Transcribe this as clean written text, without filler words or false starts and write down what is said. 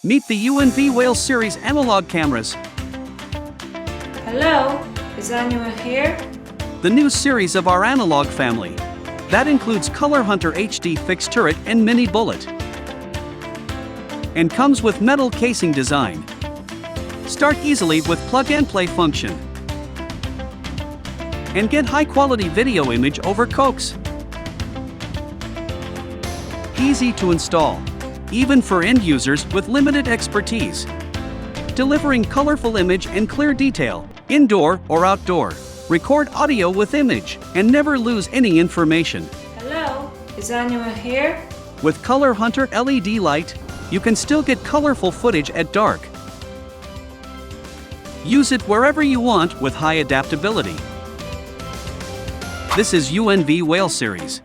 Meet the UNV Whale Series analog cameras, Hello, is anyone here? the new series of our analog family. That includes ColorHunter HD fixed turret and mini bullet. And comes with metal casing design. Start easily with plug-and-play function. And get high-quality video image over coax. Easy to install, even for end users with limited expertise. Delivering colorful image and clear detail, indoor or outdoor. Record audio with image and never lose any information. Hello, is anyone here? With ColorHunter LED light, you can still get colorful footage at dark. Use it wherever you want with high adaptability. This is UNV Whale Series.